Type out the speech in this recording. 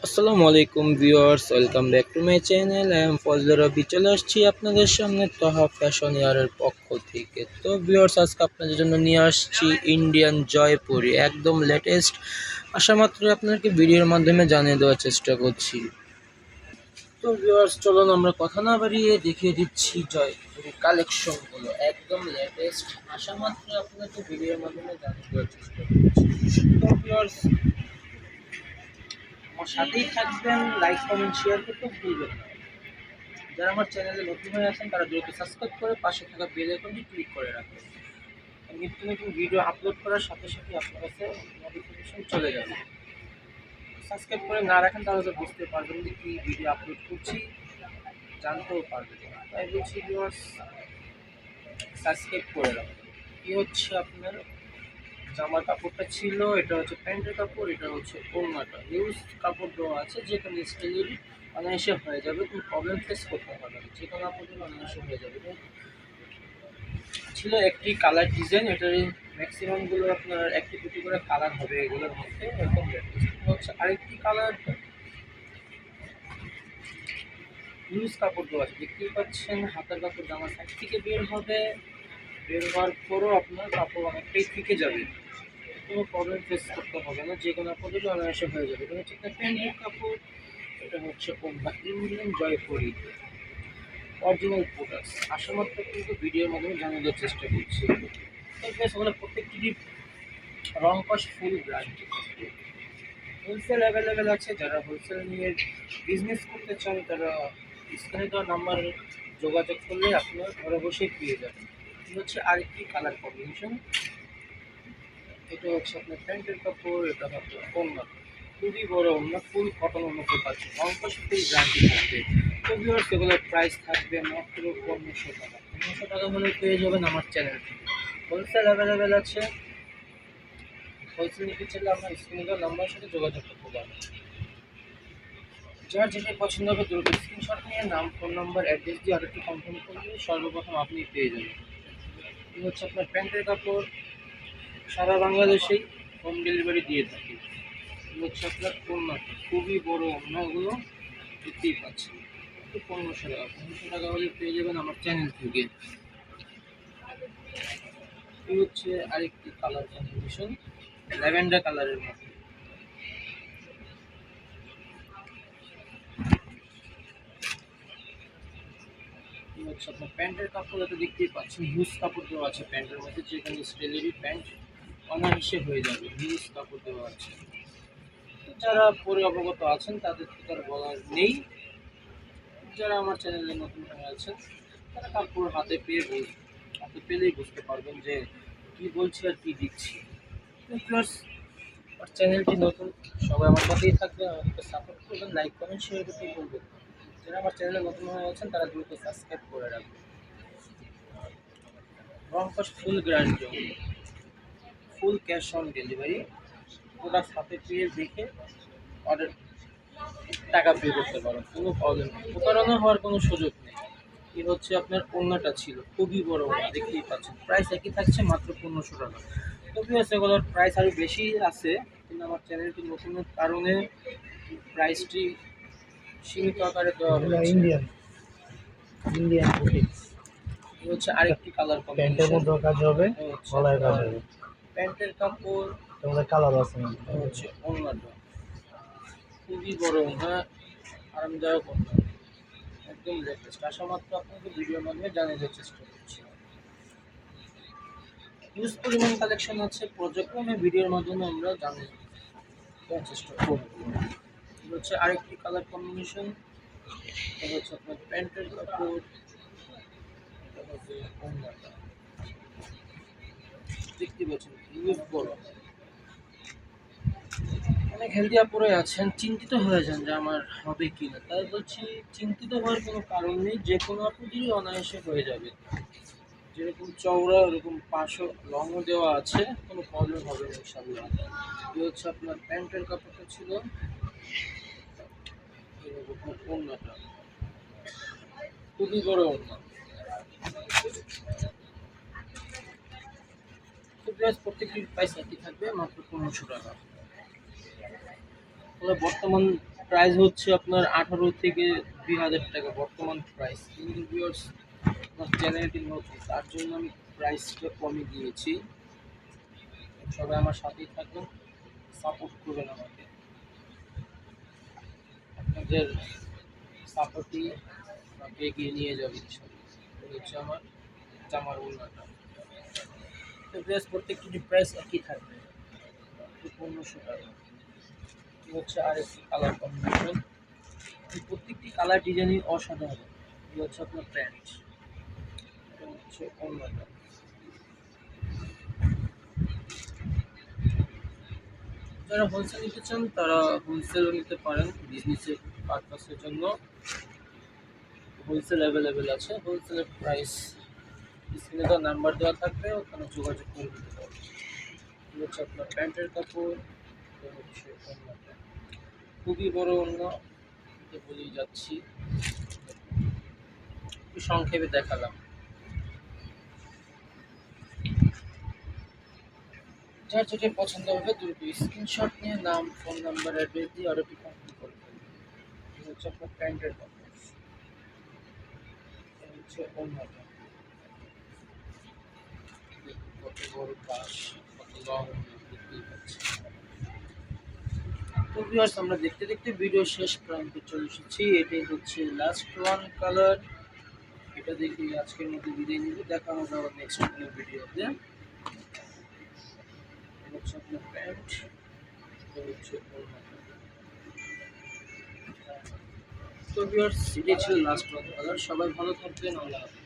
আসসালামু আলাইকুম viewers, welcome back to my channel. I am Fazlur Rabi. চলে আসছি আপনাদের সামনে তহা ফ্যাশন ইয়ারের পক্ষ থেকে। তো ভিউয়ার্স, আজকে আপনাদের জন্য নিয়ে আসছি ইন্ডিয়ান জয়পুরি, একদম লেটেস্ট। আশা মাত্রই আপনাকে ভিডিওর মাধ্যমে জানিয়ে দেওয়ার চেষ্টা করছি। তো ভিউয়ার্স, চলুন আমরা কথা না বাড়িয়ে দেখিয়ে দিচ্ছি জয়পুরি কালেকশনগুলো, একদম লেটেস্ট। আশা মাত্রই আপনাকে ভিডিওর মাধ্যমে জানিয়ে দেওয়ার চেষ্টা করছি। তো ভিউয়ার্স, আমার সাথেই থাকবেন, লাইক কমেন্ট শেয়ার করতে ভুলবেন না। যারা আমার চ্যানেলে নতুন হয়ে আছেন তারা দ্রুত সাবস্ক্রাইব করে পাশে থাকা বেল আইকনটি ক্লিক করে রাখবেন। নিত্য নতুন ভিডিও আপলোড করার সাথে সাথে আপনার কাছে নোটিফিকেশন চলে যাবে। সাবস্ক্রাইব করে না রাখেন তাহলে তো বুঝতে পারবেন যে কী ভিডিও আপলোড করছি, জানতেও পারবেন না। তাই বলছি ভিউয়ার্স, সাবস্ক্রাইব করে রাখবেন। কি হচ্ছে আপনার জামার কাপড়টা ছিল, এটা হচ্ছে প্যান্টের কাপড়, এটা হচ্ছে ওড়নাটা। ইউজ কাপড় দেওয়া আছে, যে কোনো স্টাইলেরই অনায়াসে হয়ে যাবে, কোনো প্রবলেম ফেস করতে হবে না, যে কোনো কাপড় অনায়াসে হয়ে যাবে। ছিল একটি কালার ডিজাইন, এটার ম্যাক্সিমামগুলো আপনার একটি দুটি করে কালার হবে এগুলোর মধ্যে। এরকম হচ্ছে আরেকটি কালার ইউজ কাপড় দেওয়া আছে, দেখতেই পাচ্ছেন। হাতের কাপড় জামার সাইড থেকে বের হবে, বের হওয়ার পরও আপনার কাপড় অনেকটাই থেকে যাবে, কোনো প্রবলেম ফেস করতে হবে না, যে কোনো পদ্ধতি অনায়াসে হয়ে যাবে। এটা হচ্ছে একটা প্যান্টের কাপড়, এটা হচ্ছে ওড়না, ইন্ডিয়ান জয়পুরি অরিজিনাল প্রোডাক্টস। আশা মাত্র কিন্তু ভিডিওর মাধ্যমে জানিয়ে দেওয়ার চেষ্টা করছি। ওগুলো প্রত্যেকটি রং কস ফুল গ্যারান্টি। হোলসেল অ্যাভেলেবেল আছে, যারা হোলসেল নিয়ে বিজনেস করতে চান তারা স্ক্রিনে দেওয়া নাম্বারে যোগাযোগ করলে আপনার ঘরে বসেই পেয়ে যাবেন। এটা হচ্ছে আরেকটি কালার কম্বিনেশন, এটা হচ্ছে আপনার প্যান্টের কাপড়, এটা হচ্ছে ওড়না, খুবই বড় ওড়না, ফুল কটন ওড়নাতে পাচ্ছেন, অঙ্কশ ফুল গ্যারান্টি থাকবে। তো ভিউয়ার্স, এগুলোর প্রাইস থাকবে মাত্র 1500 টাকা। 1500 টাকা হলে পেয়ে যাবেন আমার চ্যানেল থেকে। হোলসেল অ্যাভেলেবেল আছে, হোলসেল নিতে চাইলে আপনার স্ক্রিনে নাম্বারের সাথে যোগাযোগ করতে পারবেন। যার যেটা পছন্দ হবে দ্রুত স্ক্রিনশট নিয়ে নাম, ফোন নাম্বার, অ্যাড্রেস দিয়ে আরেকটু কনফার্ম করলে সর্বপ্রথম আপনি পেয়ে যাবেন। এই হচ্ছে আপনার প্যান্টের কাপড়, সারা বাংলাদেশেই হোম ডেলিভারি দিয়ে থাকি। হচ্ছে আপনার ওড়নাটা, খুবই বড় ওড়নাগুলো দেখতেই পাচ্ছেন। 1500 টাকা, 1500 টাকা হলে পেয়ে যাবেন আমার চ্যানেল থেকে। এই হচ্ছে আরেকটি কালার কম্বিনেশন, ল্যাভেন্ডার কালারের মধ্যে। এই হচ্ছে আপনার প্যান্টের কাপড়, এটা দেখতেই পাচ্ছেন, হিউজ কাপড় দেওয়া আছে প্যান্টের মধ্যে, যেখানে স্টেলেরই প্যান্ট অনায়াসে হয়ে যাবে, হিউজ কাপড় দেওয়া আছে। যারা পরে অবগত আছেন তাদের তো তার বলার নেই, যারা আমার চ্যানেলে নতুন হয়ে আছেন তারা কাপড় হাতে পেলেই বুঝতে পারবেন যে কী বলছি আর কী দিচ্ছি। প্লাস আমার চ্যানেলটি নতুন, সবাই আমার সাথেই থাকবেন, আমাদেরকে সাপোর্ট করবেন, লাইক কমেন্ট শেয়ার করতে বলবেন। যারা আমার চ্যানেলে নতুন হয়ে আছেন তারা দ্রুত সাবস্ক্রাইব করে রাখবেন। রংকশ full guarantee, full cash on delivery, product হাতে পেয়ে দেখে অর্ডার টাকা পে করতে পারো, কোনো প্রবলেম নেই, প্রতারণা হওয়ার কোনো সুযোগ নেই। এই হচ্ছে আপনার ওড়নাটা ছিল, খুবই বড় ওড়না, দেখতেই পাচ্ছেন। প্রাইস একই থাকছে, মাত্র 1500 টাকা। তবে সেগুলোর প্রাইস আরও বেশি আছে, কিন্তু আমার চ্যানেলটি নতুনের কারণে প্রাইসটি সীমিত আকারে দেওয়া হয়েছে। Indian Indian boutiques. এই হচ্ছে আরেকটি কালার কম্বিনেশন, প্যান্টের মধ্যে কাজ হবে, গলায় কাজ হবে। প্যান্টের কাপড়, তোমাদের কালার আছে। হচ্ছে ওড়নাটা, খুবই বড় ওড়না, আরামদায়ক ওড়না, একদম লেটেস্ট। আশা মাত্র আপনাকে ভিডিওর মাধ্যমে জানিয়ে দেওয়ার চেষ্টা করছি। হিউজ পরিমাণ কালেকশন আছে, পর্যায়ক্রমে ভিডিওর মাধ্যমে আমরা জানিয়ে দেওয়ার চেষ্টা করব। এটা হচ্ছে আরেকটি কালার কম্বিনেশন, এটা হচ্ছে আপনার প্যান্টের কাপড়, এটা হচ্ছে ওড়নাটা, দেখতে পাচ্ছেন হিউজ বড়। অনেক হেলদি আপুরে আছেন, চিন্তিত হয়ে যান যে আমার হবে কি না, তাই বলছি চিন্তিত হওয়ার কোনো কারণ নেই, যে কোনো আপু দিয়ে অনায়াসে হয়ে যাবে। যেরকম চওড়া ওরকম পাশও লংও দেওয়া আছে, কোনো প্রবলেম হবে না ইনশাল্লাহ। এই হচ্ছে আপনার প্যান্টের কাপড়টা ছিল, আপনার ওড়নাটা, খুবই বড় ওড়না। তো প্রাইস প্রত্যেকটির প্রাইস একই থাকবে, মাত্র 1500 টাকা। তবে বর্তমান প্রাইস হচ্ছে আপনার 18 থেকে 2000 টাকা বর্তমান প্রাইস। কিন্তু ভিউয়ার্স আমার চ্যানেলটি নতুন, তার জন্য আমি প্রাইসটা কমে দিয়েছি। সবাই আমার সাথেই থাকুন, সাপোর্ট করবেন আমাকে। আপনাদের সাপোর্টই আমাকে এগিয়ে নিয়ে যাবে ইনশাআল্লাহ। এই হচ্ছে আমার জামার ওড়নাটা। তো ড্রেস প্রত্যেকটি প্রাইস একই থাকবে, 1500 টাকা। এই হচ্ছে আরেকটি কালার কম্বিনেশন। এই প্রত্যেকটি কালার ডিজাইনই অসাধারণ। এই হচ্ছে আপনার প্যান্ট, এটা হচ্ছে ওড়নাটা। যারা হোলসেল নিতে চান তারা হোলসেলও নিতে পারেন, বিজনেসের পারপাসের জন্য হোলসেল অ্যাভেলেবেল আছে। হোলসেলের প্রাইস স্ক্রিনে তো নাম্বার দেওয়া থাকবে, ওখানে যোগাযোগ করে দিতে পারবেন। এই হচ্ছে আপনার প্যান্টের কাপড়, এটা হচ্ছে ওড়নাটা। খুবই বড় ওড়না, এটা বলেই যাচ্ছি, একটু সংক্ষেপে দেখালাম। যার যেটা পছন্দ হবে দ্রুত স্ক্রিনশট নিয়ে নাম, ফোন নাম্বার, অ্যাড্রেস দিয়ে অর্ডারটি কমপ্লিট করে ফেলবেন। এই হচ্ছে আপনার প্যান্টের কাপড়, এটা হচ্ছে ওড়নাটা। কত বড় পাশ, কত লং, দেখতেই পাচ্ছি। তো ভিউয়ার্স আমরা দেখতে দেখতে ভিডিও শেষ প্রান্তে চলে এসেছি। এটাই হচ্ছে লাস্ট ওয়ান কালার। এটা দেখে আজকের মতো বিদায় নিব, দেখা হবে আবার নেক্সট কোনো ভিডিওতে। এটা হচ্ছে আপনার প্যান্ট, এটা হচ্ছে ওড়নাটা। তো ভিউয়ার্স এটাই ছিল লাস্ট ওয়ান কালার। সবাই ভালো থাকবেন, আল্লাহ হাফেজ।